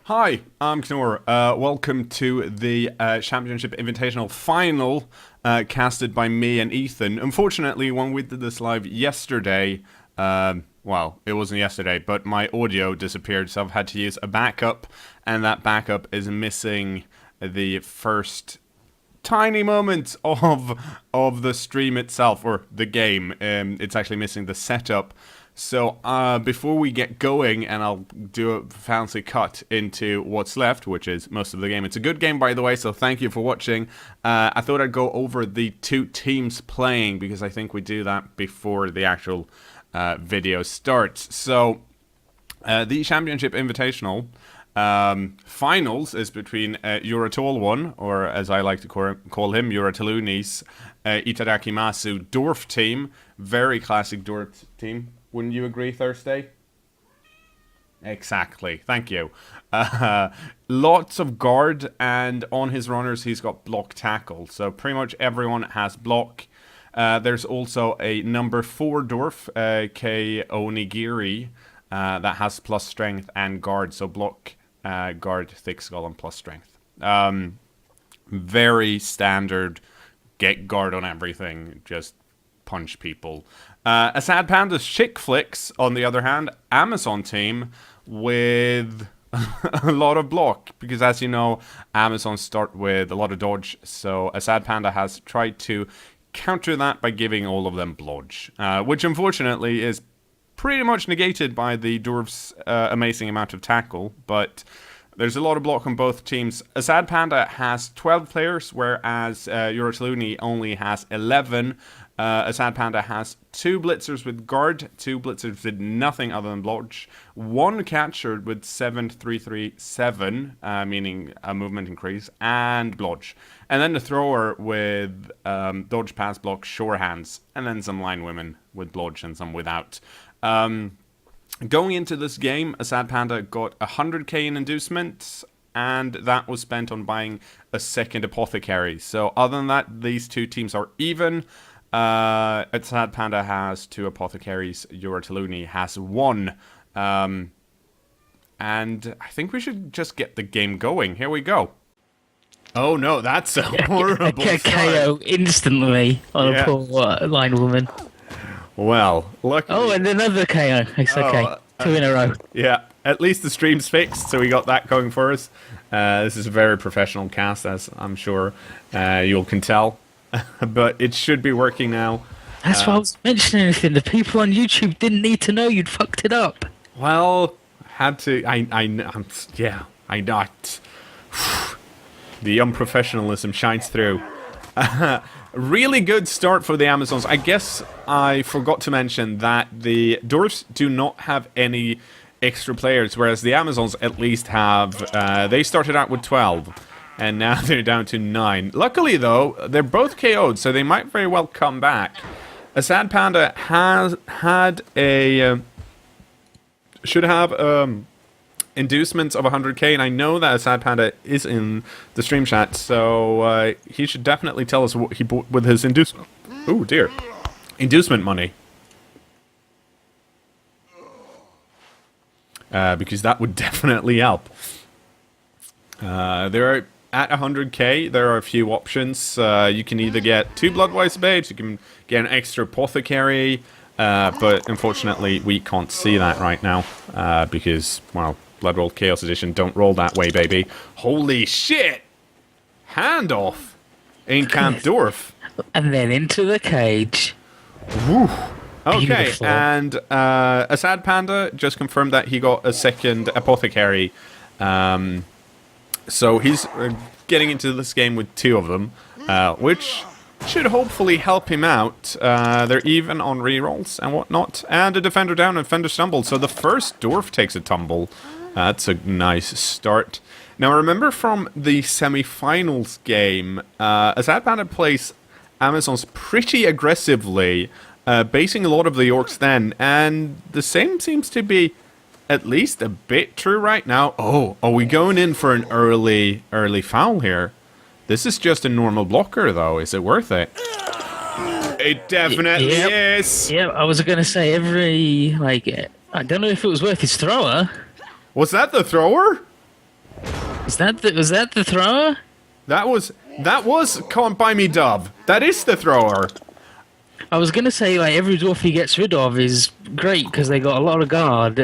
Hi, I'm cKnoor. Welcome to the Championship Invitational final casted by me and Ethan. Unfortunately, when we did this live yesterday, well, it wasn't yesterday, but my audio disappeared, so I've had to use a backup, and that backup is missing the first tiny moments of the stream itself, or the game. It's actually missing the setup. So before we get going, and I'll do a fancy cut into what's left, which is most of the game. It's a good game, by the way, so thank you for watching. I thought I'd go over the two teams playing, because I think we do that before the actual video starts. So the Championship Invitational finals is between Uratallone, or as I like to call him, Urattallone's Itadakimasu Dwarf team. Very classic Dwarf team. Wouldn't you agree, Thursday? Exactly. Thank you. Lots of guard, and on his runners, he's got block tackle. So pretty much everyone has block. There's also a number 4 Dwarf, K Onigiri, that has plus strength and guard. So block, guard, thick skull, and plus strength. Very standard. Get guard on everything. Just punch people. ASadPanda's Chick Flicks, on the other hand, Amazon team with a lot of block, because as you know, Amazon start with a lot of dodge, so ASadPanda has tried to counter that by giving all of them blodge, which unfortunately is pretty much negated by the Dwarf's amazing amount of tackle, but there's a lot of block on both teams. ASadPanda has 12 players, whereas Uratallone only has 11. ASadPanda has 2 blitzers with guard, 2 blitzers with nothing other than blodge, 1 catcher with 7-3-3-7, meaning a movement increase, and blodge. And then the thrower with dodge, pass, block, sure hands, and then some line women with blodge and some without. Going into this game, ASadPanda got 100k in inducements, and that was spent on buying a second apothecary. So other than that, these two teams are even. ASadPanda has 2 apothecaries, Uratallone has 1. And I think we should just get the game going. Here we go. Oh no, that's a horrible start. KO instantly on a poor line woman. Well, luckily... Oh, and another KO. It's okay. 2 in a row. Yeah, at least the stream's fixed, so we got that going for us. This is a very professional cast, as I'm sure you can tell. But it should be working now. That's why I was mentioning anything. The people on YouTube didn't need to know you'd fucked it up. Well, had to... I not. The unprofessionalism shines through. Really good start for the Amazons. I guess I forgot to mention that the Dwarfs do not have any extra players, whereas the Amazons at least have... they started out with 12, and now they're down to 9. Luckily, though, they're both KO'd, so they might very well come back. ASadPanda has had a... should have... inducements of 100k, and I know that ASadPanda is in the stream chat, so he should definitely tell us what he bought with his inducement. Oh dear, inducement money, because that would definitely help. There are at 100k. There are a few options. You can either get 2 Bloodwise babes, you can get an extra apothecary, but unfortunately we can't see that right now because, well, Blood Roll Chaos Edition don't roll that way, baby. Holy shit! Handoff in Camp Dwarf. And then into the cage. Woo. Okay, Beautiful. and ASadPanda just confirmed that he got a second apothecary. So he's getting into this game with 2 of them, which should hopefully help him out. They're even on rerolls and whatnot. And a defender down and defender stumbled. So the first Dwarf takes a tumble. That's a nice start. Now remember from the semi-finals game, ASadPanda plays Amazons pretty aggressively, basing a lot of the orcs then, and the same seems to be at least a bit true right now. Oh, are we going in for an early foul here? This is just a normal blocker though, is it worth it? It definitely is! Yeah, I was going to say I don't know if it was worth his thrower. Was that the thrower? Was that the thrower? That was Can't Buy Me Dove. That is the thrower. I was gonna say like every dwarf he gets rid of is great because they got a lot of guard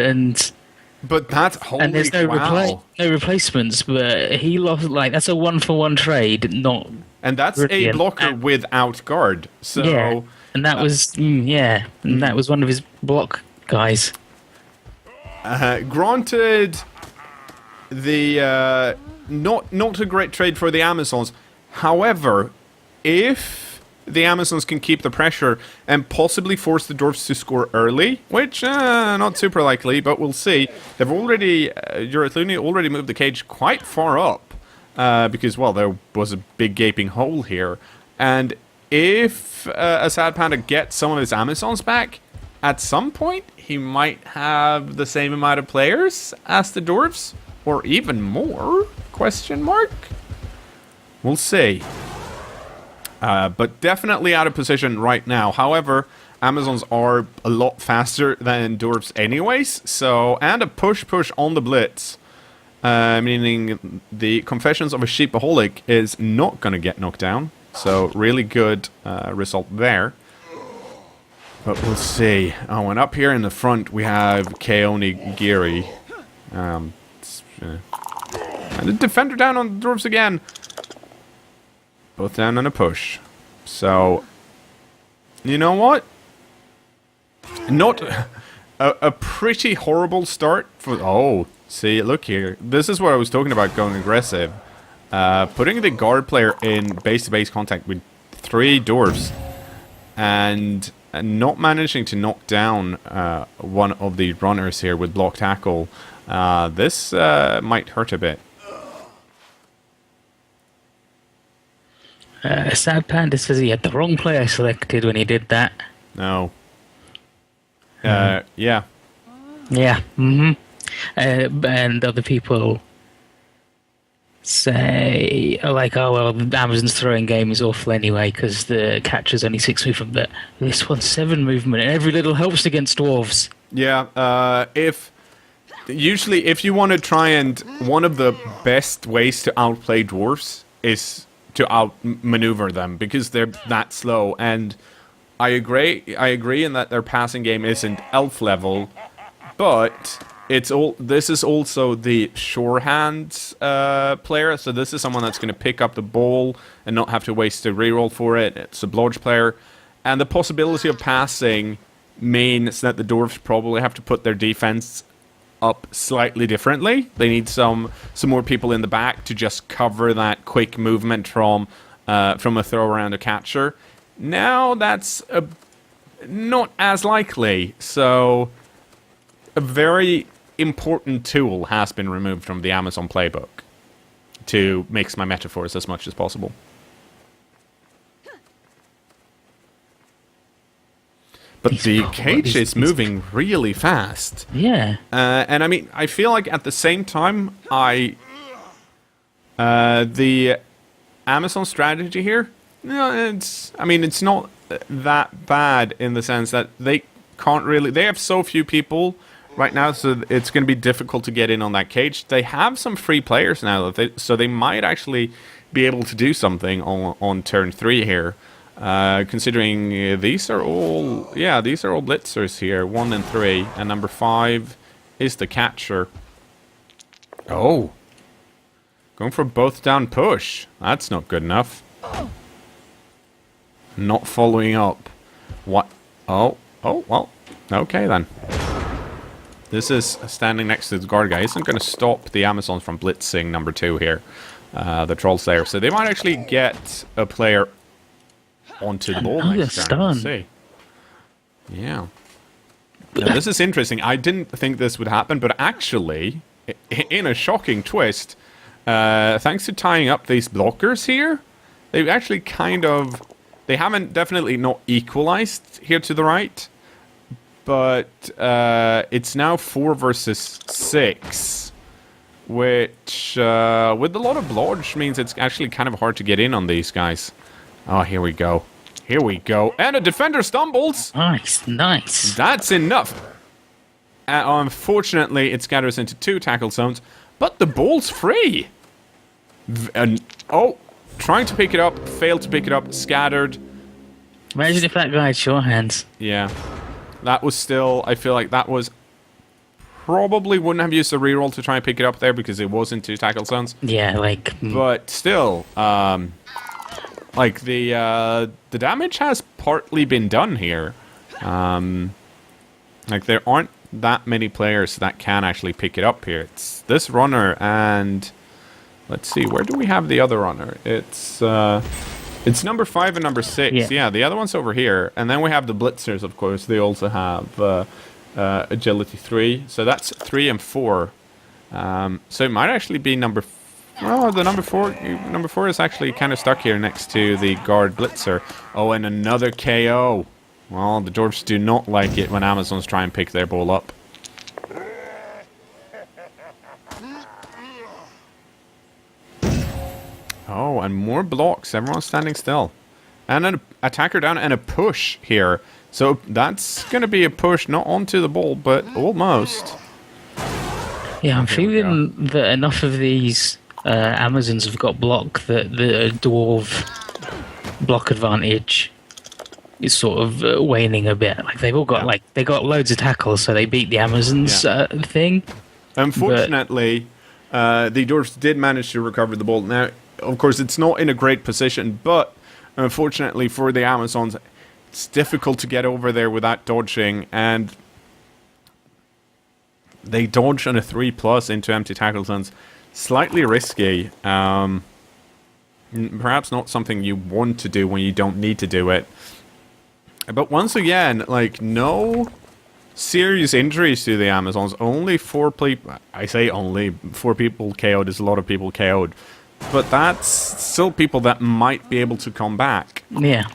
But that's holy there's no wow. no replacements. But he lost like that's a 1-for-1 trade, not And that's a brilliant. blocker without guard. So Yeah, and that was and that was one of his block guys. granted, the not a great trade for the Amazons. However, if the Amazons can keep the pressure and possibly force the Dwarfs to score early, which not super likely, but we'll see. They've already Uratallone already moved the cage quite far up because well there was a big gaping hole here, and if ASadPanda gets some of his Amazons back, at some point he might have the same amount of players as the Dwarfs, or even more? Question mark. We'll see. But definitely out of position right now. However, Amazons are a lot faster than Dwarfs anyways. So, and a push on the blitz. Meaning the Confessions of a Sheepaholic is not going to get knocked down. So, really good result there. But we'll see. Oh, and up here in the front we have Kaonigiri. And the defender down on the Dwarfs again. Both down on a push. So, you know what? Not a pretty horrible start for... Oh, see, look here. This is what I was talking about going aggressive. Putting the guard player in base-to-base contact with 3 Dwarfs. And not managing to knock down one of the runners here with block tackle. This might hurt a bit. ASadPanda says he had the wrong player selected when he did that. No. Yeah. Yeah. And other people say, like, oh, well, Amazon's throwing game is awful anyway because the catcher's only 6 movement, but this one's 7 movement, and every little helps against dwarves. Yeah, if you want to try and... One of the best ways to outplay dwarfs is to outmaneuver them because they're that slow, and I agree in that their passing game isn't elf level, but this is also the shorehand player, so this is someone that's going to pick up the ball and not have to waste a reroll for it. It's a blodge player, and the possibility of passing means that the dwarves probably have to put their defense up slightly differently. They need some more people in the back to just cover that quick movement from a throw around a catcher. Now that's not as likely, so a very important tool has been removed from the Amazon playbook to mix my metaphors as much as possible. But the cage is moving really fast. Yeah. And I mean, I feel like at the same time, the Amazon strategy here, it's not that bad in the sense that they have so few people right now, so it's going to be difficult to get in on that cage. They have some free players now, so they might actually be able to do something on turn 3 here. Considering these are all blitzers here, 1 and 3, and number 5 is the catcher. Oh, going for both down push. That's not good enough. Not following up. What? Oh, well, okay then. This is standing next to the guard guy. Isn't going to stop the Amazons from blitzing number 2 here, the Troll Slayer. So they might actually get a player onto the ball next turn. Let's see. Yeah. Now, this is interesting. I didn't think this would happen, but actually, in a shocking twist, thanks to tying up these blockers here, they've actually they haven't definitely not equalized here to the right, but it's now 4 versus 6, which with a lot of blodge means it's actually kind of hard to get in on these guys. Oh, here we go. Here we go. And a defender stumbles. Nice. That's enough. Unfortunately, it scatters into 2 tackle zones, but the ball's free. And oh, trying to pick it up, failed to pick it up, scattered. Imagine if that guy had sure hands. Yeah, that was still. I feel like that was probably wouldn't have used the reroll to try and pick it up there because it was in 2 tackle zones. Yeah, like. But still, like the damage has partly been done here. Like there aren't that many players that can actually pick it up here. It's this runner and let's see, where do we have the other runner? It's number 5 and number 6. Yeah, the other one's over here, and then we have the blitzers. Of course, they also have agility 3, so that's 3 and 4. So it might actually be number. Oh, the number 4. Number 4 is actually kind of stuck here next to the guard blitzer. Oh, and another KO. Well, the Dwarfs do not like it when Amazons try and pick their ball up. Oh, and more blocks. Everyone's standing still. And an attacker down and a push here. So that's going to be a push, not onto the ball, but almost. Yeah, I'm feeling that enough of these Amazons have got block that the Dwarf block advantage is sort of waning a bit. Like they've all got they got loads of tackles, so they beat the Amazons thing. Unfortunately, the Dwarfs did manage to recover the ball. Now, of course, it's not in a great position, but unfortunately for the Amazons, it's difficult to get over there without dodging, and they dodge on a 3+ into empty tackle zones. Slightly risky. Perhaps not something you want to do when you don't need to do it. But once again, like, no serious injuries to the Amazons. Only 4 people. I say only 4 people KO'd. There's a lot of people KO'd. But that's still people that might be able to come back. Yeah.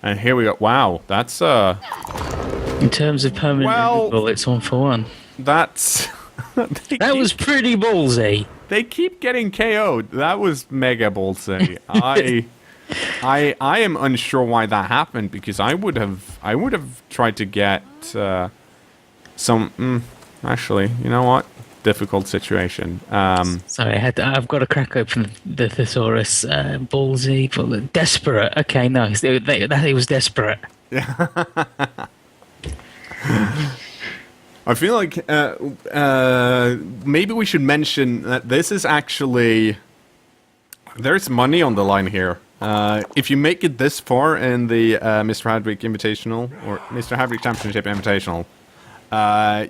And here we go. Wow, that's in terms of permanent removal, it's 1 for 1. That's that was pretty ballsy. They keep getting KO'd. That was mega ballsy. I am unsure why that happened, because I would have tried to get some. Actually, you know what? Difficult situation. Sorry, I've got to crack open the thesaurus. Ballsy, but desperate. Okay, no, it was desperate. I feel like maybe we should mention that this is actually, there's money on the line here. If you make it this far in the Mr Hadwick Invitational or Mr Hadwick Championship Invitational,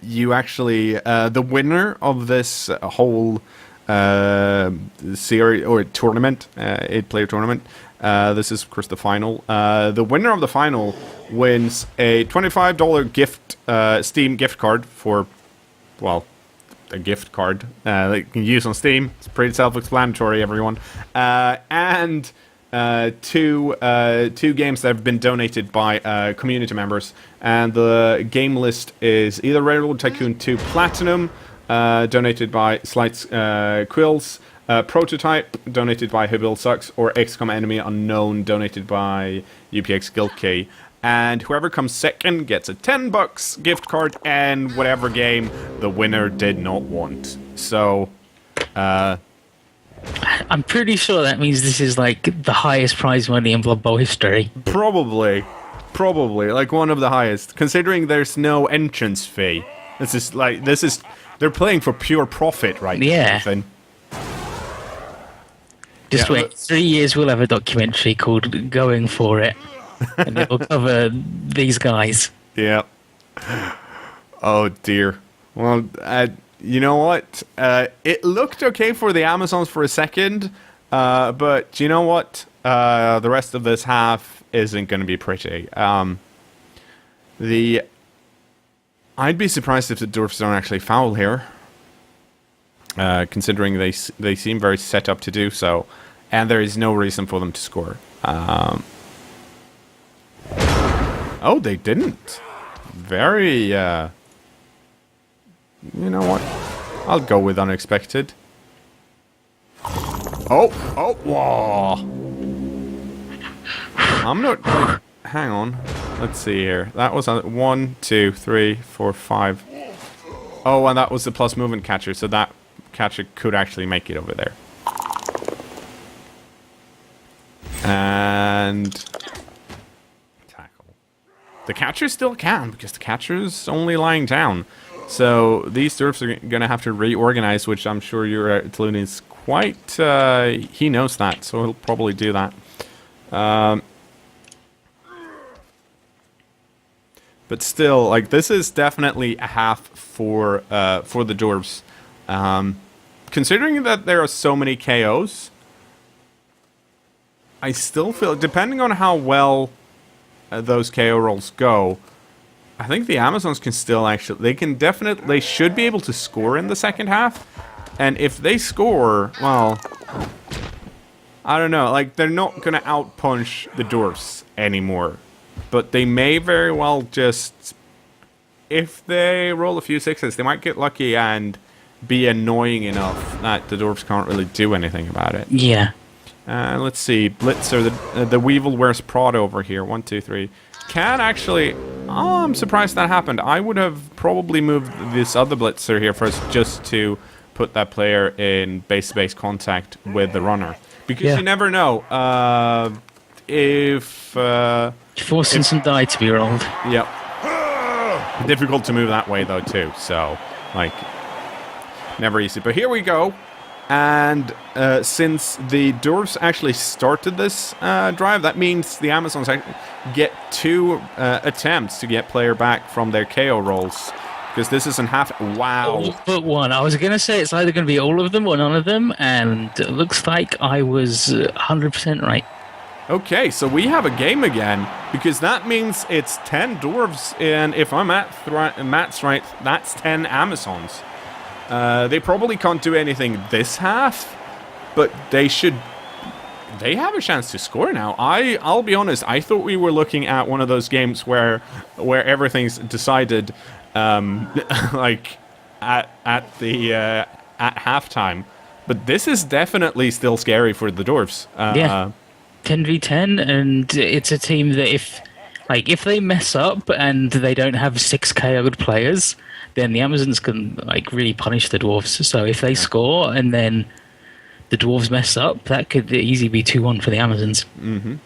you actually the winner of this whole series or tournament, 8-player tournament. This is, of course, the final. The winner of the final wins a $25 gift Steam gift card for, well, a gift card that you can use on Steam. It's pretty self-explanatory, everyone. And two games that have been donated by community members. And the game list is either Railroad Tycoon 2 Platinum, donated by Slights Quills, Prototype, donated by Habil Sucks, or XCOM Enemy Unknown, donated by UPX Guiltkey. And whoever comes second gets a $10 gift card, and whatever game the winner did not want. So, I'm pretty sure that means this is like the highest prize money in Blood Bowl history. Probably, like one of the highest, considering there's no entrance fee. They're playing for pure profit right now. Yeah. Just wait, 3 years we'll have a documentary called Going For It, and it will cover these guys. Yeah. Oh dear. Well, you know what? It looked okay for the Amazons for a second, but you know what? The rest of this half isn't going to be pretty. I'd be surprised if the Dwarfs don't actually foul here, considering they seem very set up to do so, and there is no reason for them to score. Oh, they didn't. Very, you know what? I'll go with unexpected. Oh, whoa. I'm not... Hang on. Let's see here. That was 1, 2, 3, 4, 5. Oh, and that was the plus movement catcher, so that catcher could actually make it over there. And tackle. The catcher still can, because the catcher's only lying down. So these dwarfs are going to have to reorganize, which I'm sure Uratallone is quite... he knows that, so he'll probably do that. But still, like, this is definitely a half for the dwarves. Considering that there are so many KOs, I still feel, depending on how well those KO rolls go, I think the Amazons can still actually, they should be able to score in the second half. And if they score, well, I don't know, like, they're not going to outpunch the dwarves anymore. But they may very well just, if they roll a few sixes, they might get lucky and be annoying enough that the dwarves can't really do anything about it. Yeah. Let's see, Blitzer, the Weevil wears Prada over here. 1, 2, 3. Can actually... Oh, I'm surprised that happened. I would have probably moved this other Blitzer here first just to put that player in base-to-base contact with the runner. Because you never know. Forcing some die to be rolled. Yep. Difficult to move that way, though, too. So, like, never easy. But here we go. And since the dwarves actually started this drive, that means the Amazons get 2 attempts to get player back from their KO rolls. Because this isn't half... Wow. All but one. I was going to say it's either going to be all of them or none of them, and it looks like I was 100% right. Okay, so we have a game again, because that means it's 10 dwarves, and if I'm Matt's right, that's 10 Amazons. They probably can't do anything this half, but they have a chance to score now. I'll be honest, I thought we were looking at one of those games where everything's decided like at halftime. But this is definitely still scary for the dwarves. Yeah. 10v10, and it's a team that if they mess up and they don't have 6 KO'd players, then the Amazons can like really punish the dwarves. So if they score and then the dwarves mess up, that could easily be 2-1 for the Amazons. Mm-hmm.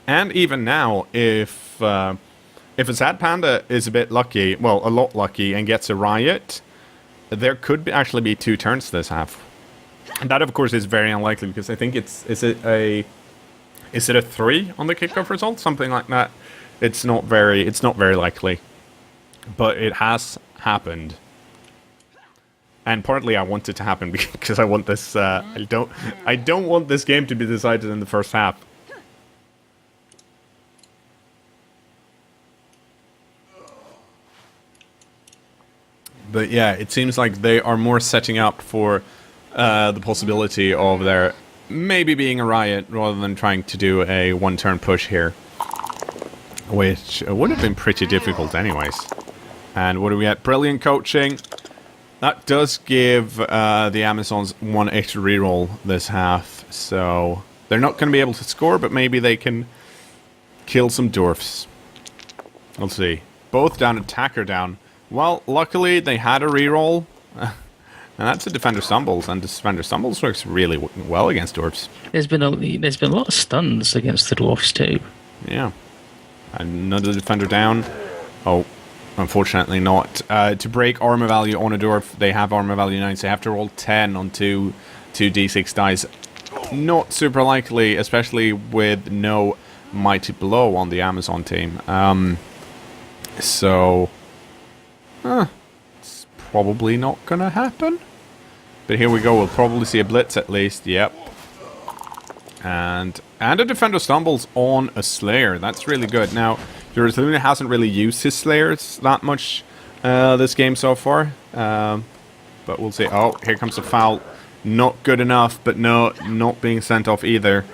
And even now, if ASadPanda is a bit lucky, well, a lot lucky, and gets a riot, there could actually be 2 turns this half. And that, of course, is very unlikely, because I think is it a 3 on the kickoff result, something like that. It's not very likely, but it has happened. And partly I want it to happen because I want this. I don't want this game to be decided in the first half. But yeah, it seems like they are more setting up for the possibility of there maybe being a riot rather than trying to do a 1-turn push here, which would have been pretty difficult anyways. And what do we get? Brilliant coaching. That does give the Amazons 1 extra reroll this half, so they're not going to be able to score, but maybe they can kill some dwarfs. Let's see. Both down, attacker down. Well, luckily they had a reroll. And that's a Defender Stumbles, and Defender Stumbles works really well against dwarfs. There's been a lot of stuns against the dwarfs too. Yeah. Another Defender down. Oh, unfortunately not. To break armor value on a dwarf, they have armor value 9, so they have to roll 10 on 2 d6 dice. Not super likely, especially with no Mighty Blow on the Amazon team. So... it's probably not gonna happen. But here we go, we'll probably see a Blitz at least, yep. And a Defender Stumbles on a Slayer, that's really good. Now, Uratallone hasn't really used his Slayers that much this game so far. But we'll see. Oh, here comes a foul. Not good enough, but no, not being sent off either.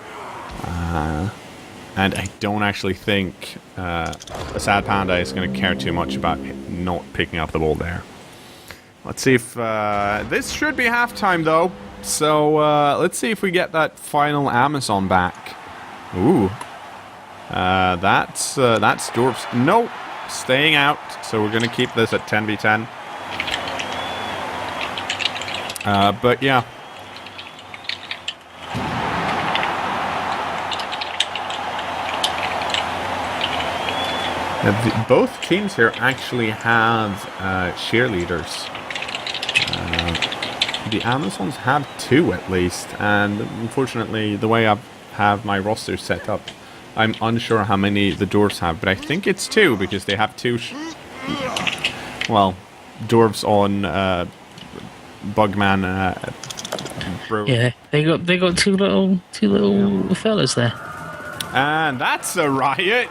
And I don't actually think ASadPanda is going to care too much about not picking up the ball there. Let's see if... this should be halftime, though. So, let's see if we get that final Amazon back. Ooh. That's Dwarfs. Nope. Staying out. So we're going to keep this at 10v10. But, yeah. Both teams here actually have cheerleaders. The Amazons have 2 at least, and unfortunately, the way I have my roster set up, I'm unsure how many the Dwarfs have, but I think it's 2 because they have 2. Dwarves on Bugman. Yeah, they got two little fellas there. And that's a riot.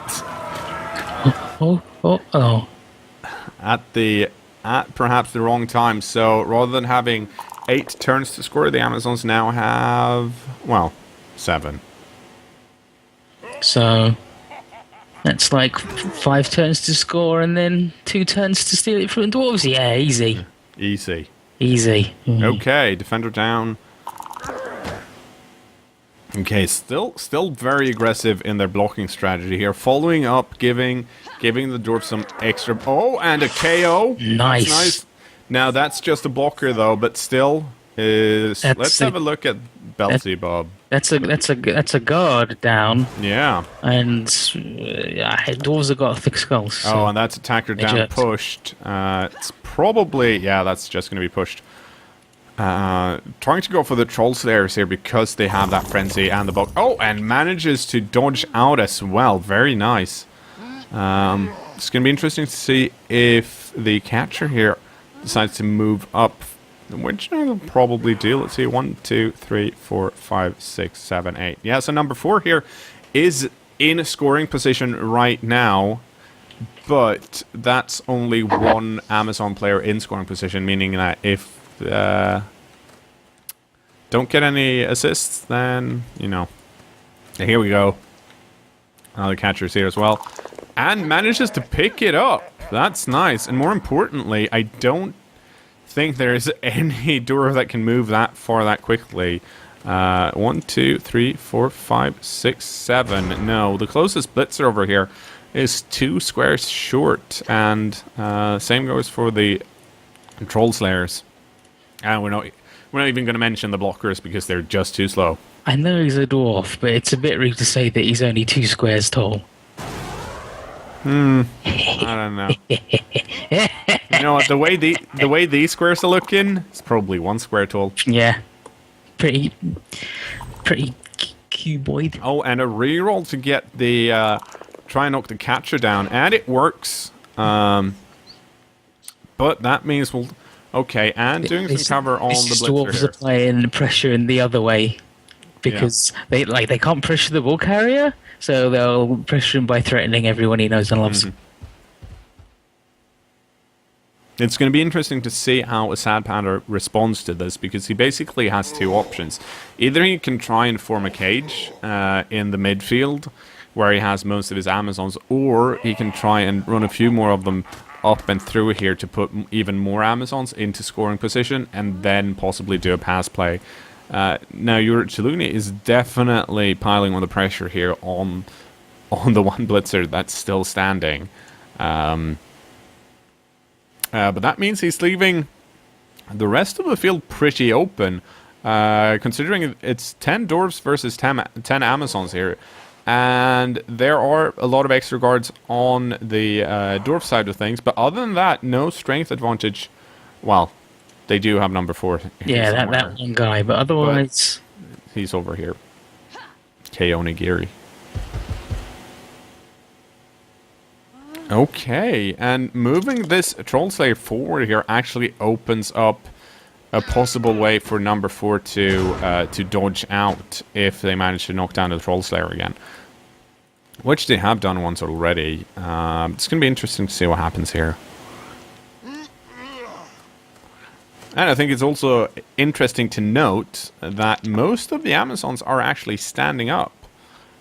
Oh. At perhaps the wrong time. So rather than having 8 turns to score, the Amazons now have 7. So that's like 5 turns to score and then 2 turns to steal it from the Dwarves. Yeah, easy. Easy. Okay, defender down. Okay, still very aggressive in their blocking strategy here. Following up, giving the Dwarf some extra. Oh, and a KO. Nice. That's nice. Now that's just a blocker though, but still is. Let's have a look at Beelzebub. That's a guard down. Yeah. And Dwarves have got thick skulls. So oh, and that's attacker down pushed. It's probably that's just going to be pushed. Trying to go for the Troll Slayers here because they have that frenzy and the block. Oh, and manages to dodge out as well. Very nice. It's going to be interesting to see if the catcher here decides to move up, which I'll probably do. Let's see, 1, 2, 3, 4, 5, 6, 7, 8. Yeah, so number 4 here is in a scoring position right now, but that's only 1 Amazon player in scoring position, meaning that if don't get any assists, then here we go. The catcher's here as well, and manages to pick it up. That's nice, and more importantly, I don't think there's any Dwarf that can move that far that quickly. 1, 2, 3, 4, 5, 6, 7. No, the closest blitzer over here is 2 squares short, and same goes for the Troll Slayers. And we're not even going to mention the blockers because they're just too slow. I know he's a dwarf, but it's a bit rude to say that he's only 2 squares tall. I don't know. You know what? The way these squares are looking, it's probably 1 square tall. Yeah, pretty cuboid. Oh, and a reroll to get the try and knock the catcher down, and it works. But that means we'll. Okay, and doing some cover on the blitzer Dwarves here. are playing pressure in the other way because they can't pressure the ball carrier, so they'll pressure him by threatening everyone he knows and loves. It's going to be interesting to see how ASadPanda responds to this, because he basically has 2 options. Either he can try and form a cage in the midfield where he has most of his Amazons, or he can try and run a few more of them up and through here to put even more Amazons into scoring position and then possibly do a pass play. Now, Uratallone is definitely piling on the pressure here on the 1 blitzer that's still standing. But that means he's leaving the rest of the field pretty open, considering it's 10 Dwarves versus 10 Amazons here. And there are a lot of extra guards on the Dwarf side of things, but other than that, no strength advantage. Well, they do have number 4. Yeah, that one guy, but otherwise... But he's over here. KO Nigiri. Okay, and moving this Troll Slayer forward here actually opens up a possible way for number 4 to dodge out if they manage to knock down the Troll Slayer again, which they have done once already. It's going to be interesting to see what happens here. And I think it's also interesting to note that most of the Amazons are actually standing up.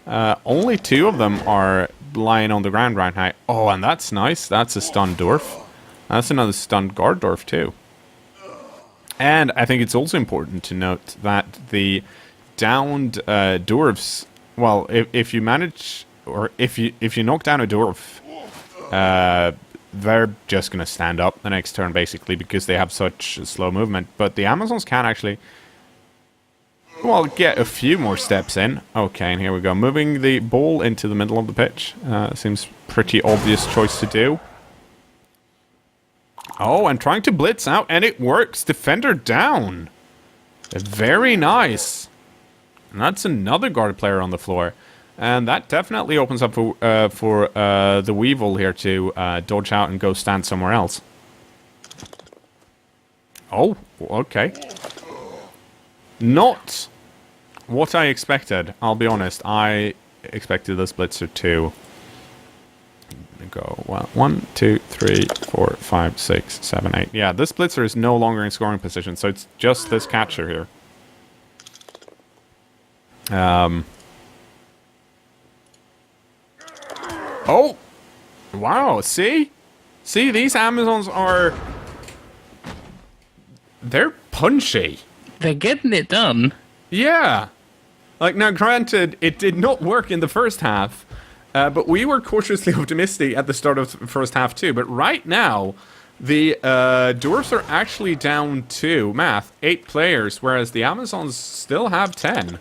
Only 2 of them are lying on the ground right now. Oh, and that's nice. That's a stunned Dwarf. That's another stunned guard Dwarf too. And I think it's also important to note that the downed Dwarves, well, if you manage, or if you knock down a Dwarf, they're just going to stand up the next turn, basically, because they have such slow movement. But the Amazons can actually... well, get a few more steps in. Okay, and here we go. Moving the ball into the middle of the pitch. Seems pretty obvious choice to do. Oh, and trying to blitz out, and it works. Defender down. Very nice. And that's another guard player on the floor. And that definitely opens up for the Weevil here to dodge out and go stand somewhere else. Oh, okay. Not what I expected, I'll be honest. I expected this blitzer to go, well, 1, 2, 3, 4, 5, 6, 7, 8. Yeah, this blitzer is no longer in scoring position, so it's just this catcher here. Oh! Wow, see? See, these Amazons are... They're punchy. They're getting it done. Yeah. Like, now, granted, it did not work in the first half, but we were cautiously optimistic at the start of the first half, too. But right now, the Dwarfs are actually down to, 8 players, whereas the Amazons still have 10.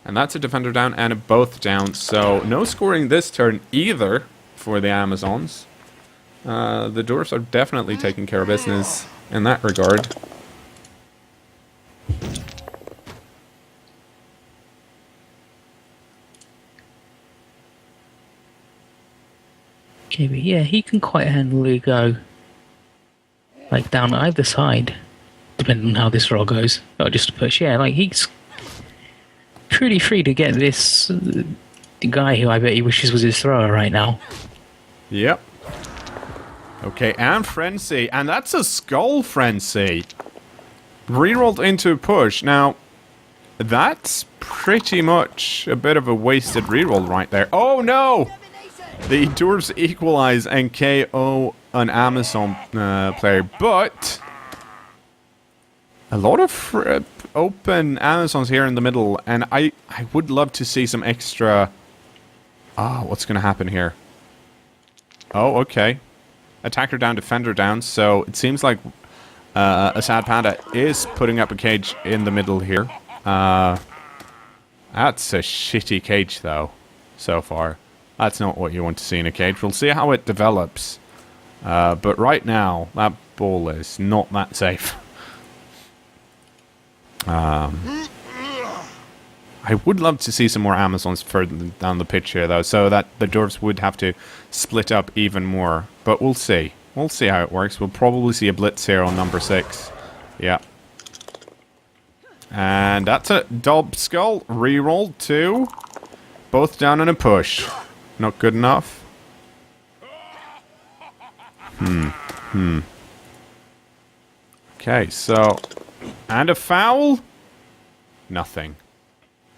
And that's a defender down and a both down, so no scoring this turn either for the Amazons. The Dwarfs are definitely taking care of business in that regard. Okay, but yeah, he can quite handily go like down either side, depending on how this roll goes. Not just a push, yeah, like he's pretty free to get this guy who I bet he wishes was his thrower right now. Yep. Okay, and Frenzy, and that's a Skull Frenzy. Rerolled into a push. Now, that's pretty much a bit of a wasted reroll right there. Oh no! The Dwarves equalize and KO an Amazon player, but a lot of open Amazons here in the middle, and I would love to see some extra... what's going to happen here? Oh, okay. Attacker down, defender down, so it seems like ASadPanda is putting up a cage in the middle here. That's a shitty cage, though, so far. That's not what you want to see in a cage. We'll see how it develops. But right now, that ball is not that safe. I would love to see some more Amazons further down the pitch here, though, so that the Dwarves would have to split up even more. But we'll see. We'll see how it works. We'll probably see a blitz here on number 6. Yeah. And that's a Dob Skull. Reroll 2. Both down in a push. Not good enough. Okay, so... And a foul? Nothing.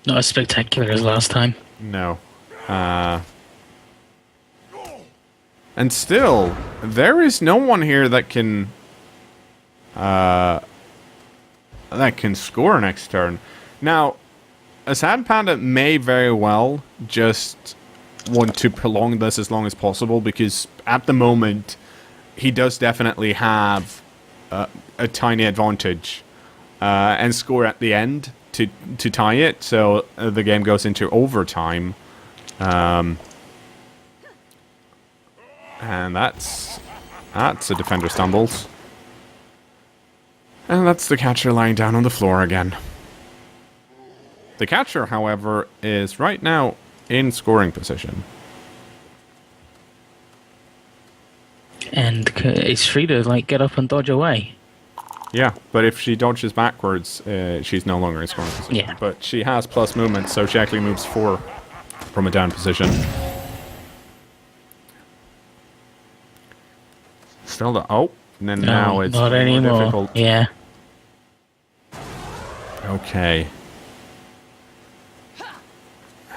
Not as spectacular as last time. No. And still, there is no one here that can score next turn. Now, ASadPanda may very well just want to prolong this as long as possible, because at the moment, he does definitely have a tiny advantage and score at the end to tie it, so the game goes into overtime. And that's a defender stumbles. And that's the catcher lying down on the floor again. The catcher, however, is right now in scoring position. And it's free to like get up and dodge away. Yeah, but if she dodges backwards, she's no longer in scoring position. Yeah. But she has plus movement, so she actually moves 4 from a down position. Still the... Oh, and then now it's not more anymore. difficult. Yeah. Okay.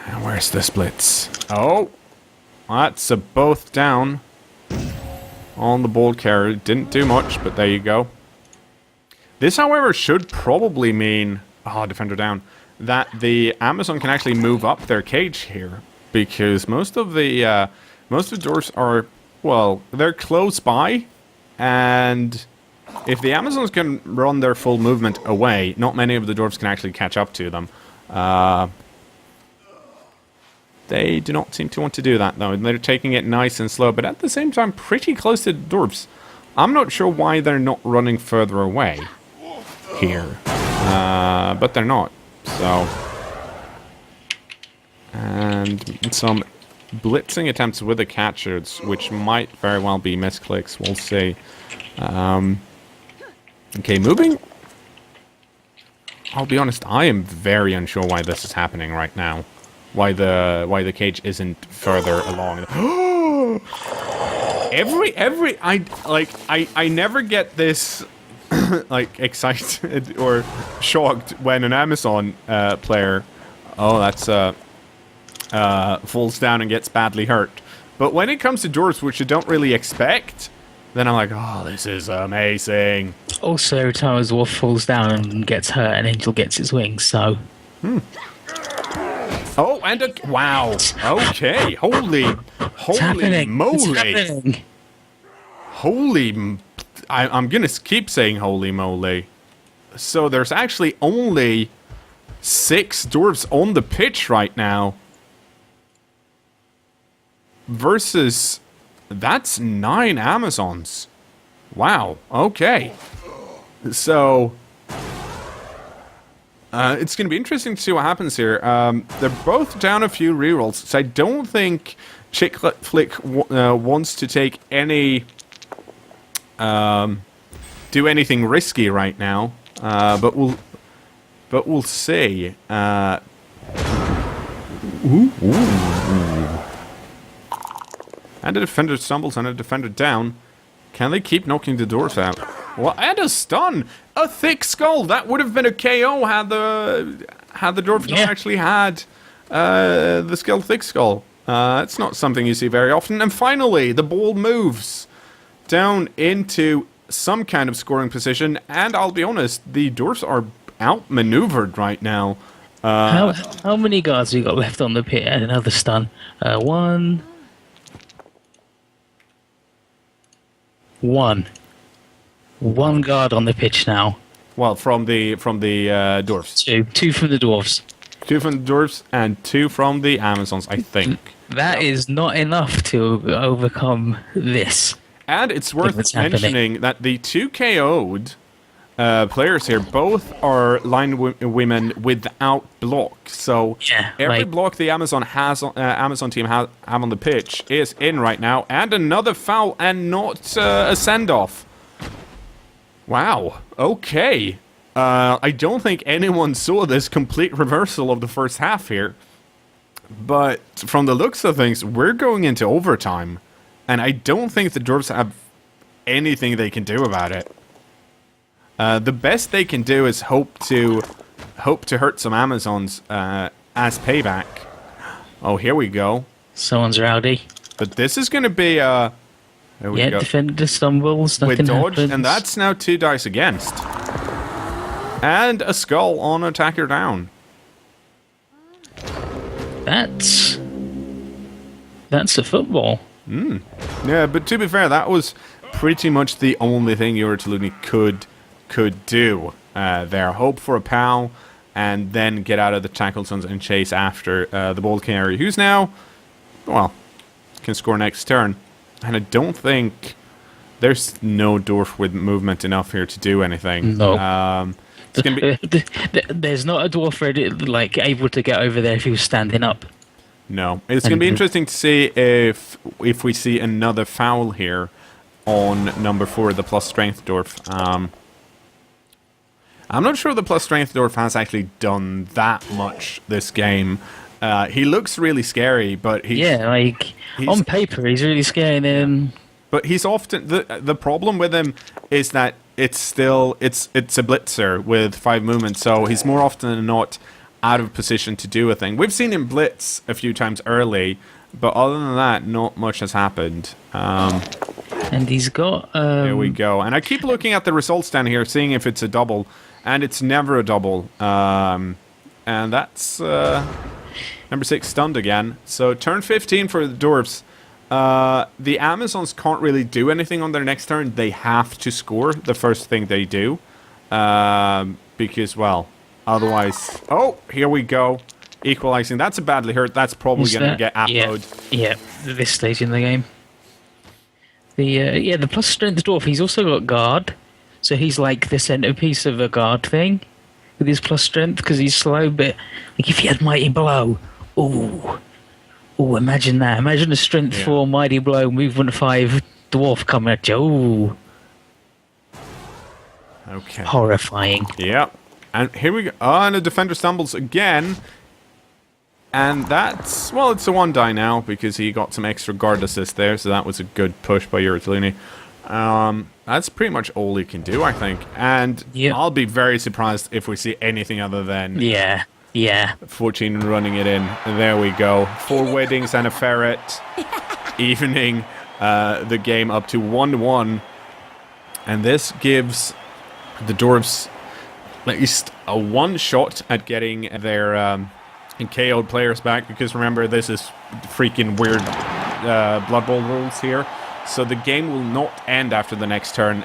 And where's the splits? Oh! That's a both down on the ball carrier. Didn't do much, but there you go. This, however, should probably mean... Oh, defender down. That the Amazon can actually move up their cage here. Because most of the doors are... Well, they're close by. And if the Amazons can run their full movement away, not many of the Dwarves can actually catch up to them. They do not seem to want to do that, though. They're taking it nice and slow, but at the same time, pretty close to the Dwarves. I'm not sure why they're not running further away here. But they're not, so... And some blitzing attempts with the catchers, which might very well be misclicks. We'll see. Okay, moving. I'll be honest, I am very unsure why this is happening right now. Why the cage isn't further along. I never get this like excited or shocked when an Amazon player falls down and gets badly hurt. But when it comes to Dwarves, which you don't really expect, then I'm like, oh, this is amazing. Also, every time a dwarf falls down and gets hurt, an angel gets its wings, so... Oh, and a... Wow. Okay. Holy moly. I'm gonna keep saying holy moly. So there's actually only 6 dwarves on the pitch right now. Versus... That's 9 Amazons. Wow. Okay. So... it's going to be interesting to see what happens here. They're both down a few rerolls, so I don't think Chick Flick wants to take any... do anything risky right now. But we'll see. And a defender stumbles and a defender down. Can they keep knocking the doors out? Well, and a stun! A thick skull! That would have been a KO had the dwarf not actually had the skill thick skull. It's not something you see very often. And finally, the ball moves down into some kind of scoring position. And I'll be honest, the dwarfs are outmaneuvered right now. How many guards have you got left on the pit? And another stun. One guard on the pitch now. Well, from the dwarfs. Two from the dwarfs. 2 from the dwarfs and 2 from the Amazons, I think. That is not enough to overcome this. And it's worth mentioning that the 2 KO'd players here both are line women without block. So every block the Amazon team have on the pitch is in right now. And another foul and not a send-off. Wow. Okay. I don't think anyone saw this complete reversal of the first half here. But from the looks of things, we're going into overtime. And I don't think the Dwarves have anything they can do about it. The best they can do is hope to hurt some Amazons as payback. Oh, here we go. Someone's rowdy. But this is going to be there we go. Defender stumbles. With dodge, and that's now 2 dice against. And a skull on attacker down. That's a football. Yeah, but to be fair, that was pretty much the only thing Uratallone could do there. Hope for a POW, and then get out of the tackle zones and chase after the ball carrier, who's now, well, can score next turn. And I don't think there's no dwarf with movement enough here to do anything. No. It's gonna be... There's not a dwarf ready, like able to get over there if he was standing up. No, it's going to be interesting to see if we see another foul here on number 4, the plus strength dwarf. I'm not sure the plus strength dwarf has actually done that much this game. He looks really scary, but on paper he's really scary. But he's often the problem with him is that it's a blitzer with 5 movements, so he's more often than not out of position to do a thing. We've seen him blitz a few times early, but other than that, not much has happened. And he's got... There we go. And I keep looking at the results down here, seeing if it's a double, and it's never a double. And that's number 6 stunned again. So turn 15 for the Dwarfs. the Amazons can't really do anything on their next turn. They have to score the first thing they do. Because, well, otherwise... Oh, here we go. Equalizing. That's a badly hurt. That's probably going to get APO'd. Yeah, at this stage in the game. The plus strength dwarf, he's also got guard. So he's like the centerpiece of a guard thing. With his plus strength, because he's slow, but like if he had mighty blow... Ooh, imagine that. Imagine a strength 4 mighty blow, movement 5 dwarf coming at you. Ooh. Okay. Horrifying. Yep. And here we go. Oh, and the defender stumbles again. And that's... Well, it's a 1 die now, because he got some extra guard assist there, so that was a good push by Uratallone. That's pretty much all he can do, I think. And I'll be very surprised if we see anything other than... Yeah. 14 running it in. And there we go. 4 weddings and a ferret. Evening the game up to 1-1. And this gives the Dwarves at least a 1 shot at getting their KO'd players back. Because remember, this is freaking weird Blood Bowl rules here. So the game will not end after the next turn.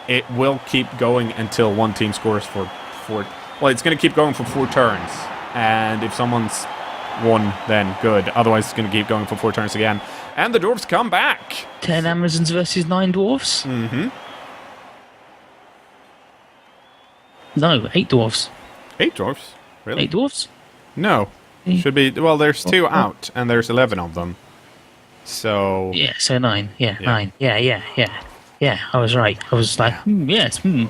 It will keep going until one team scores for 4... Well, it's going to keep going for 4 turns. And if someone's won, then good. Otherwise, it's going to keep going for 4 turns again. And the Dwarves come back. 10 Amazons versus 9 Dwarfs? Mm-hmm. No, 8 Dwarfs. 8 Dwarves? Really? 8 Dwarfs? No. Should be... Well, there's 2 out, and there's 11 of them. So... Yeah, so 9. Yeah, 9. Yeah, I was right. I was like, yes. And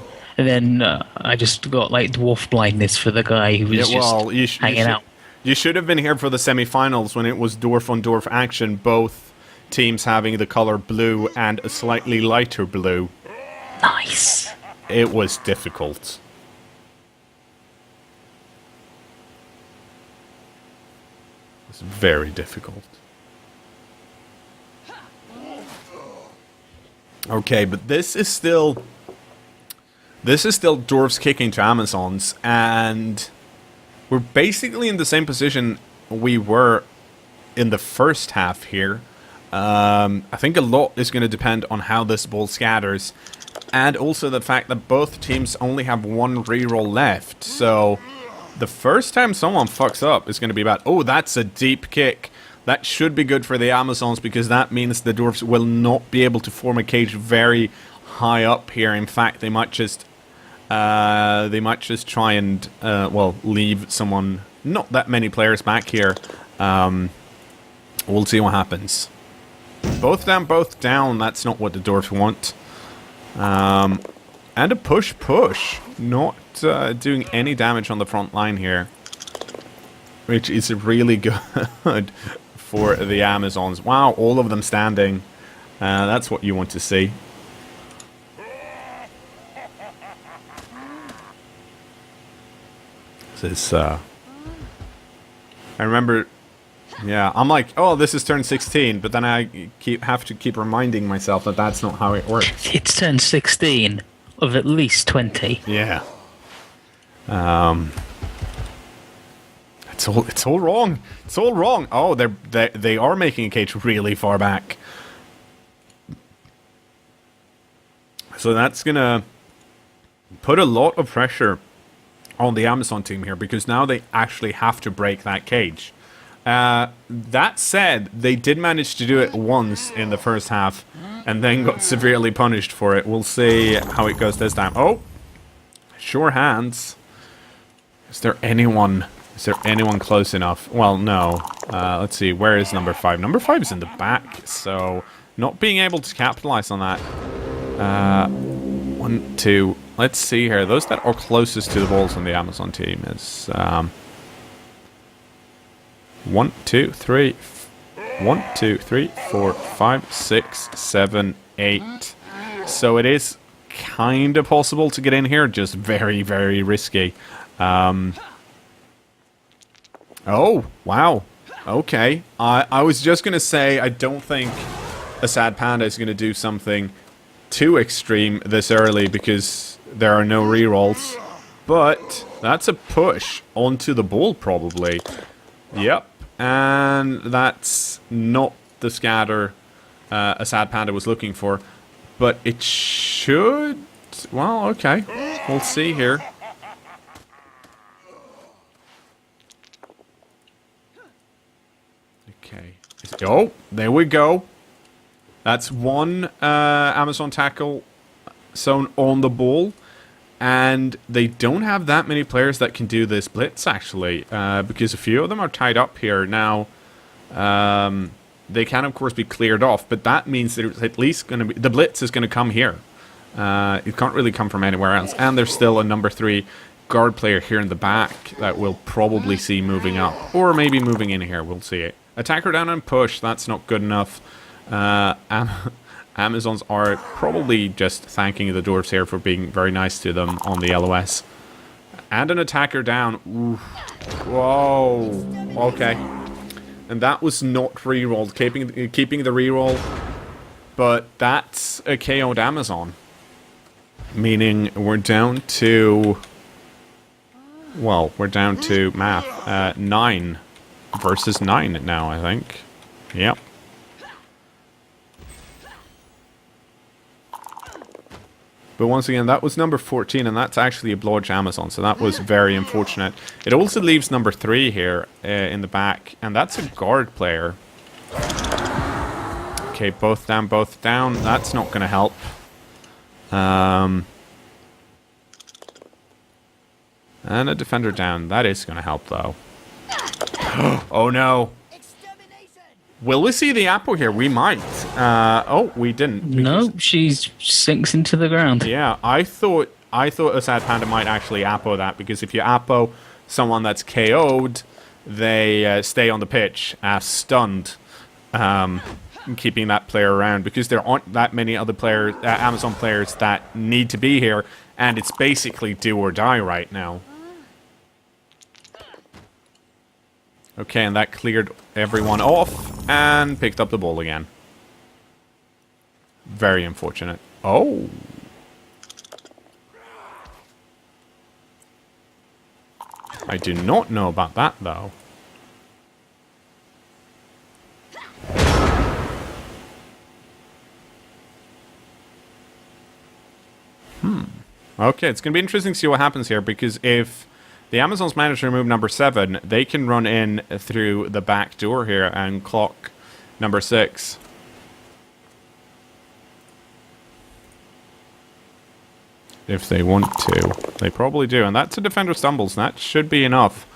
then I just got like dwarf blindness for the guy who was just hanging out. You should have been here for the semi-finals when it was dwarf on dwarf action, both teams having the color blue and a slightly lighter blue. Nice. It was difficult. It was very difficult. Okay, but this is still Dwarves kicking to Amazons, and we're basically in the same position we were in the first half here. I think a lot is going to depend on how this ball scatters, and also the fact that both teams only have 1 reroll left. So the first time someone fucks up is going to be bad. Oh, that's a deep kick. That should be good for the Amazons, because that means the Dwarves will not be able to form a cage very high up here. In fact, they might just try and well, leave someone, not that many players back here. We'll see what happens. Both down. That's not what the Dwarves want. And a push, not doing any damage on the front line here, which is really good for the Amazons. Wow, all of them standing. That's what you want to see. This I remember, yeah, I'm like, oh, this is turn 16, but then I have to keep reminding myself that that's not how it works. It's turn 16 of at least 20. Yeah. It's all wrong. It's all wrong. Oh, they are making a cage really far back. So that's gonna put a lot of pressure on the Amazon team here, because now they actually have to break that cage. That said, they did manage to do it once in the first half, and then got severely punished for it. We'll see how it goes this time. Oh, sure hands. Is there anyone close enough? Well, no. Let's see. Where is number 5? Number 5 is in the back, so not being able to capitalize on that. 1, 2. Let's see here. Those that are closest to the balls on the Amazon team is 1, 2, 3. 1, 2, 3, 4, 5, 6, 7, 8. So it is kind of possible to get in here, just very, very risky. Oh, wow. Okay. I was just going to say, I don't think ASadPanda is going to do something too extreme this early, because there are no rerolls. But that's a push onto the ball, probably. Yep. And that's not the scatter ASadPanda was looking for. But it should... Well, okay. We'll see here. Okay. Oh, there we go. That's one Amazon tackle zone on the ball. And they don't have that many players that can do this blitz, actually. Because a few of them are tied up here. Now, they can, of course, be cleared off. But that means that it's at least going to be... The blitz is going to come here. It can't really come from anywhere else. And there's still a number 3 guard player here in the back that we'll probably see moving up. Or maybe moving in here. We'll see it. Attacker down and push. That's not good enough. Amazons are probably just thanking the Dwarfs here for being very nice to them on the LOS. And an attacker down. Oof. Whoa. Okay. And that was not rerolled. Keeping the reroll. But that's a KO'd Amazon. Meaning we're down to... Well, we're down to math. 9 versus 9 now, I think. Yep. But once again, that was number 14, and that's actually a blodge Amazon, so that was very unfortunate. It also leaves number 3 here in the back, and that's a guard player. Okay, both down, both down. That's not going to help. And a defender down. That is going to help, though. Oh, no. Will we see the apple here? We might. Oh, we didn't. No, she sinks into the ground. Yeah, I thought ASadPanda might actually appo that, because if you appo someone that's KO'd, they stay on the pitch as stunned, keeping that player around, because there aren't that many other players, Amazon players, that need to be here, and it's basically do or die right now. Okay, and that cleared everyone off and picked up the ball again. Very unfortunate. Oh. I do not know about that, though. Okay, it's going to be interesting to see what happens here, because if the Amazons manage to remove number 7, they can run in through the back door here and clock number 6. If they want to. They probably do. And that's a defender stumbles. That should be enough.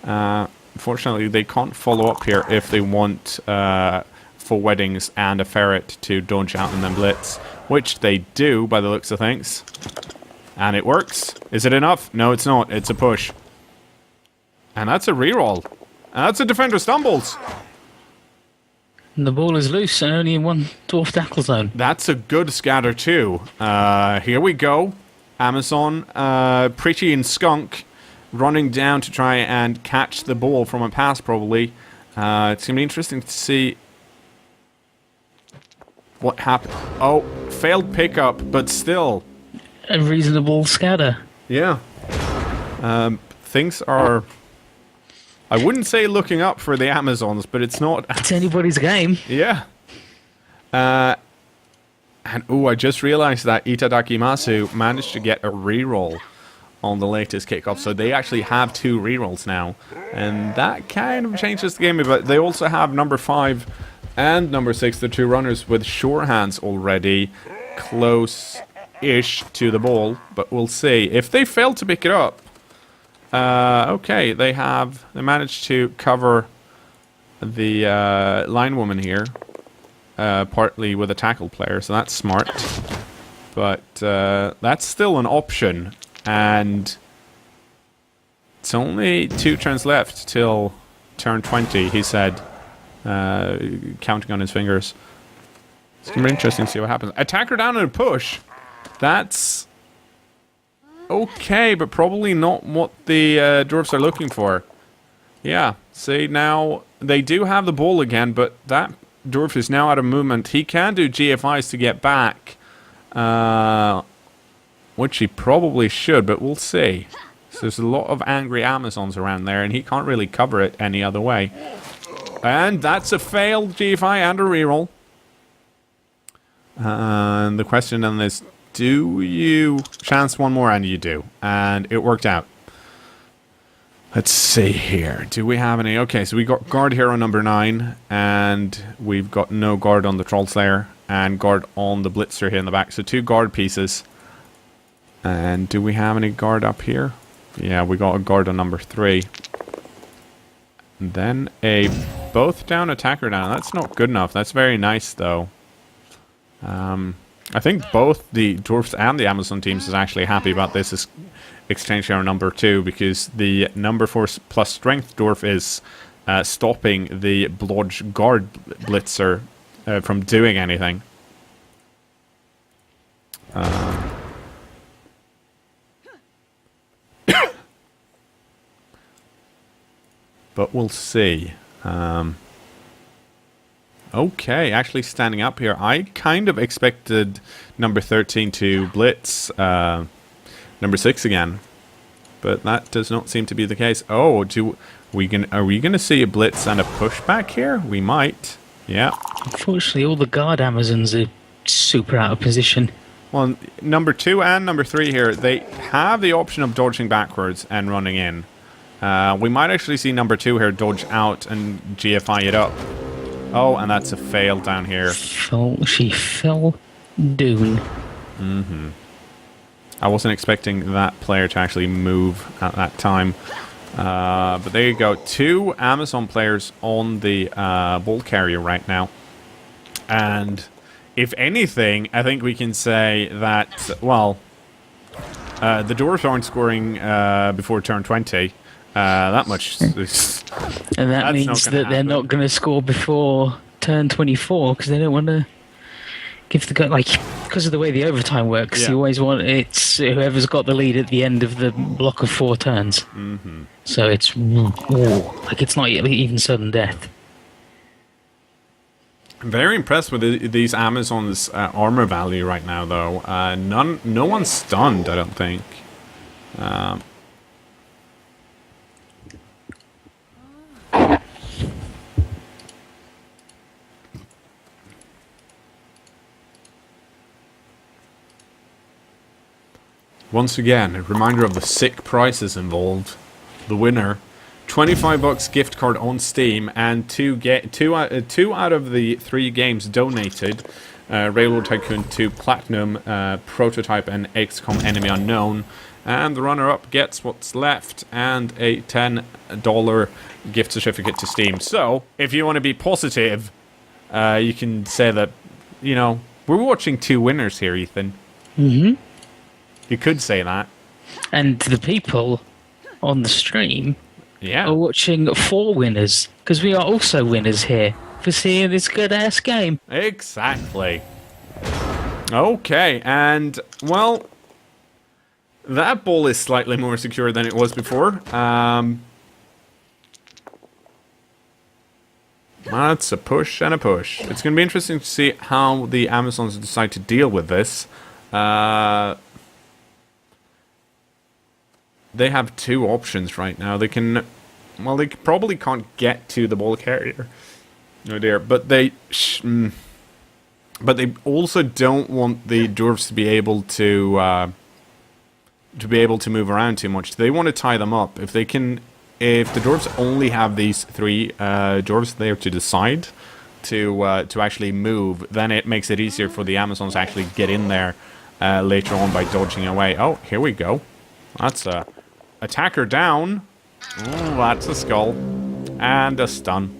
Unfortunately, they can't follow up here if they want full weddings and a ferret to dodge out and then blitz. Which they do, by the looks of things. And it works. Is it enough? No, it's not. It's a push. And that's a reroll. And that's a defender stumbles. And the ball is loose and only in one dwarf tackle zone. That's a good scatter too. Here we go. Amazon, Pretty and Skunk running down to try and catch the ball from a pass, probably. It's going to be interesting to see what happened. Oh, failed pickup, but still. A reasonable scatter. Yeah. Things are... I wouldn't say looking up for the Amazons, but it's not... It's anybody's game. Yeah. And, ooh, I just realized that Itadakimasu managed to get a reroll on the latest kickoff, so they actually have 2 rerolls now. And that kind of changes the game a bit. They also have number 5 and number 6, the 2 runners with sure hands already close-ish to the ball, but we'll see. If they fail to pick it up, okay, they managed to cover the linewoman here, partly with a tackle player, so that's smart. But that's still an option, and it's only 2 turns left till turn 20, he said, counting on his fingers. It's going to be interesting to see what happens. Attacker down and a push. That's... okay, but probably not what the Dwarfs are looking for. Yeah, see, now they do have the ball again, but that Dwarf is now out of movement. He can do GFIs to get back, which he probably should, but we'll see. So there's a lot of angry Amazons around there, and he can't really cover it any other way. And that's a failed GFI and a reroll. And the question then is, do you chance one more? And you do. And it worked out. Let's see here. Do we have any? Okay, so we got guard hero number 9. And we've got no guard on the Troll Slayer. And guard on the Blitzer here in the back. So 2 guard pieces. And do we have any guard up here? Yeah, we got a guard on number 3. And then a both down, attacker down. That's not good enough. That's very nice, though. I think both the Dwarfs and the Amazon teams is actually happy about this exchange hero number 2, because the number 4 plus strength Dwarf is stopping the Blodge guard Blitzer from doing anything. But we'll see. Okay, actually standing up here. I kind of expected number 13 to blitz number 6 again. But that does not seem to be the case. Oh, are we gonna see a blitz and a pushback here? We might. Yeah. Unfortunately, all the guard Amazons are super out of position. Well, number 2 and number 3 here, they have the option of dodging backwards and running in. We might actually see number 2 here dodge out and GFI it up. Oh, and that's a fail down here. She fell down. I wasn't expecting that player to actually move at that time. But there you go. 2 Amazon players on the ball carrier right now. And if anything, I think we can say that, well, the Dwarfs aren't scoring before turn 20. That much. And that means that they're not going to score before turn 24, because they don't want to give the guy, like, because of the way the overtime works, you always want it's whoever's got the lead at the end of the block of 4 turns. So it's like it's not even sudden death. I'm very impressed with these Amazons' armor value right now, though. No one's stunned, I don't think. Once again, a reminder of the sick prices involved. The winner, $25 gift card on Steam, and two out of the 3 games donated. Railroad Tycoon 2 Platinum, Prototype, and XCOM Enemy Unknown. And the runner-up gets what's left and a $10 gift certificate to Steam. So, if you want to be positive, you can say that, you know, we're watching 2 winners here, Ethan. You could say that. And the people on the stream are watching 4 winners, because we are also winners here for seeing this good-ass game. Exactly. Okay, and, well, that ball is slightly more secure than it was before. That's a push and a push. It's going to be interesting to see how the Amazons decide to deal with this. They have 2 options right now. They can, well, they probably can't get to the ball carrier. Oh dear, but they also don't want the Dwarfs to be able to move around too much. They want to tie them up. If the Dwarfs only have these 3 Dwarfs there to decide to actually move, then it makes it easier for the Amazons to actually get in there later on by dodging away. Oh, here we go. That's a attacker down. Oh, that's a skull. And a stun.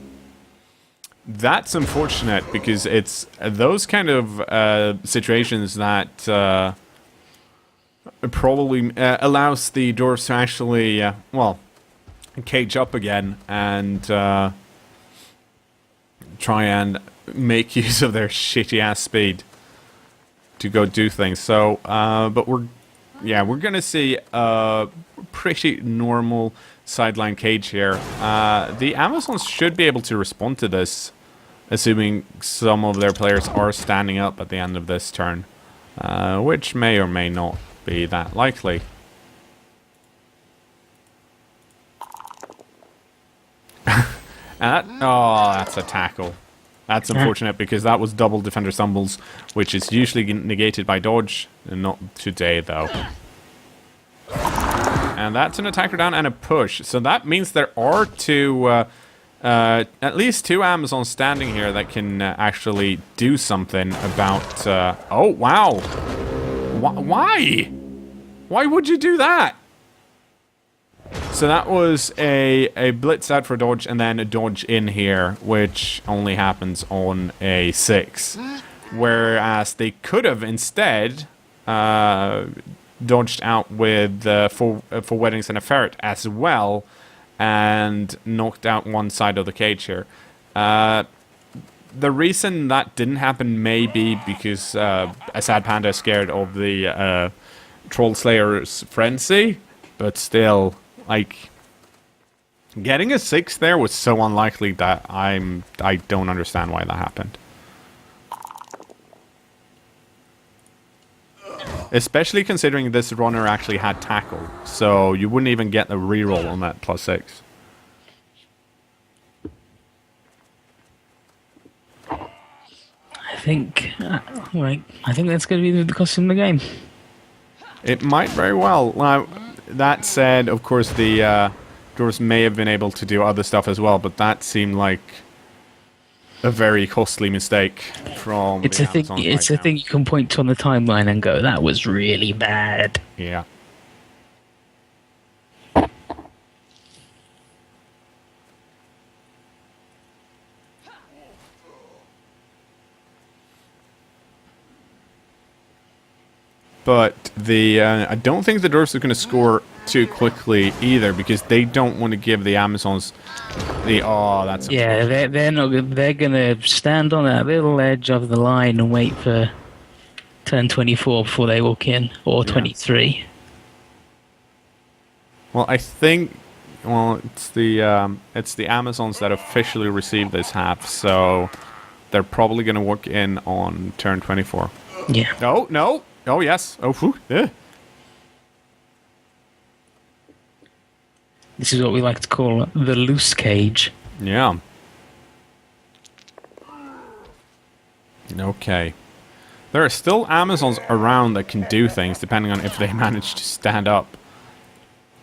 That's unfortunate, because it's those kind of situations that probably allows the Dwarfs to actually, well, cage up again and try and make use of their shitty-ass speed to go do things. So, but we're gonna see a pretty normal sideline cage here. The Amazons should be able to respond to this, assuming some of their players are standing up at the end of this turn, which may or may not be that likely. That's a tackle. That's unfortunate because that was double defender stumbles, which is usually negated by dodge, and not today though. And that's an attacker down and a push. So that means there are at least two Amazons standing here that can actually do something about... oh, wow. Why? Why would you do that? So that was a blitz out for dodge and then a dodge in here, which only happens on a 6. Whereas they could have instead dodged out with for weddings and a ferret as well, and knocked out one side of the cage here. The reason that didn't happen may be because ASadPanda is scared of the Troll Slayer's frenzy, but still, like, getting a 6 there was so unlikely that I don't understand why that happened. Especially considering this runner actually had tackle, so you wouldn't even get the reroll on that +6. I think, I think that's going to be the cost in the game. It might very well. That said, of course, the Dwarves may have been able to do other stuff as well, but that seemed like a very costly mistake from It's a thing. It's a thing you can point to on the timeline and go, "That was really bad." Yeah. But I don't think the Dwarves are going to score too quickly either, because they don't want to give the Amazons the... Oh, that's... Yeah, they're not. They're going to stand on that little edge of the line and wait for turn 24 before they walk in, or 23. Well, I think... Well, it's the Amazons that officially received this half, so they're probably going to walk in on turn 24. Yeah. No, no! Oh, yes. Oh, whew. Yeah. This is what we like to call the loose cage. Yeah. Okay. There are still Amazons around that can do things, depending on if they manage to stand up.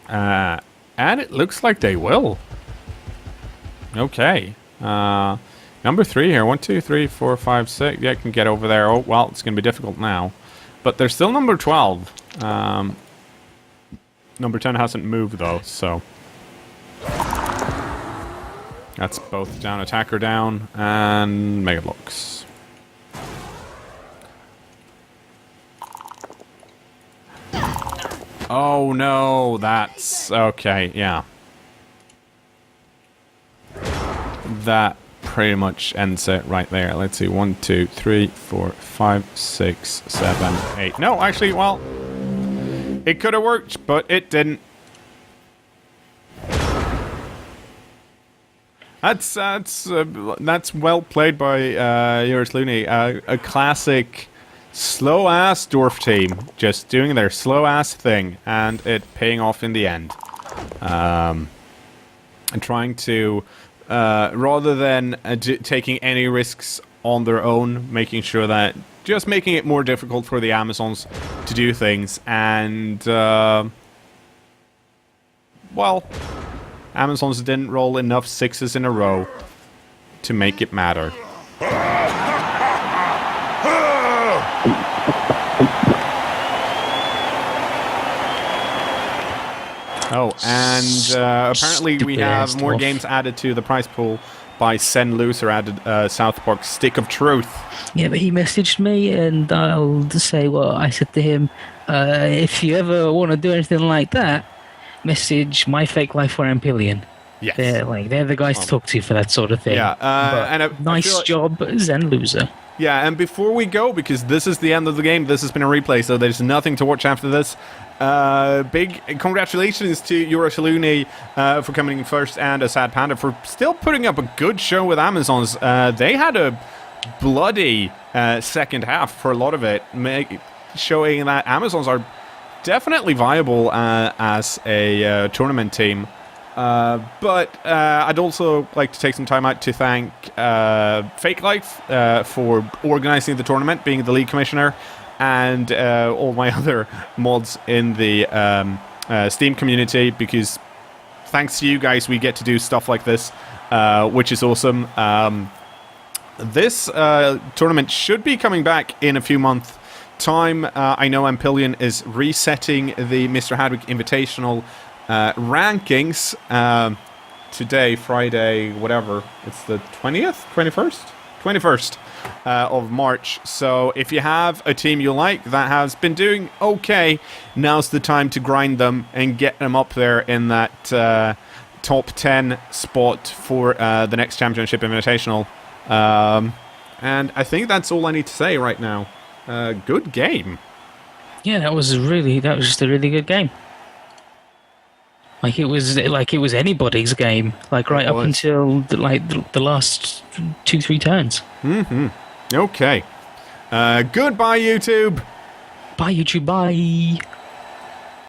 And it looks like they will. Okay. Number 3 here. 1, 2, 3, 4, 5, 6. Yeah, I can get over there. Oh, well, it's going to be difficult now. But there's still number 12. Number 10 hasn't moved, though, so... That's both down, attacker down, and Mega Blocks. Oh, no, that's... Okay, yeah. That pretty much ends it right there. Let's see, 1, 2, 3, 4, 5, 6, 7, 8. No, actually, well, it could have worked, but it didn't. That's well played by Uratallone. A classic slow-ass Dwarf team, just doing their slow-ass thing, and it paying off in the end. And trying to... rather than taking any risks on their own, making sure that just making it more difficult for the Amazons to do things, and well, Amazons didn't roll enough 6s in a row to make it matter. Oh, and apparently we have more games added to the prize pool by Sen Loser added South Park Stick of Truth. Yeah, but he messaged me, and I'll just say what I said to him. If you ever want to do anything like that, message My Fake Life for Ampillion. Yes. They're the guys to talk to for that sort of thing. Yeah, and nice job, Zen Loser. Yeah, and before we go, because this is the end of the game, this has been a replay, so there's nothing to watch after this. Big congratulations to Uratallone for coming in first, and ASadPanda for still putting up a good show with Amazons. They had a bloody second half for a lot of it, showing that Amazons are definitely viable as a tournament team. But I'd also like to take some time out to thank Fake Life for organizing the tournament, being the league commissioner, and all my other mods in the Steam community, because thanks to you guys, we get to do stuff like this, which is awesome. This tournament should be coming back in a few months' time. I know Ampillion is resetting the Mr. Hadwick Invitational rankings today, Friday, whatever. It's the 20th? 21st? 21st of March. So if you have a team you like that has been doing okay, now's the time to grind them and get them up there in that top 10 spot for the next Championship Invitational. And I think that's all I need to say right now. Good game. Yeah, that was just a really good game. It was anybody's game. Right up until the last 2-3 turns. Okay. Goodbye, YouTube. Bye, YouTube. Bye.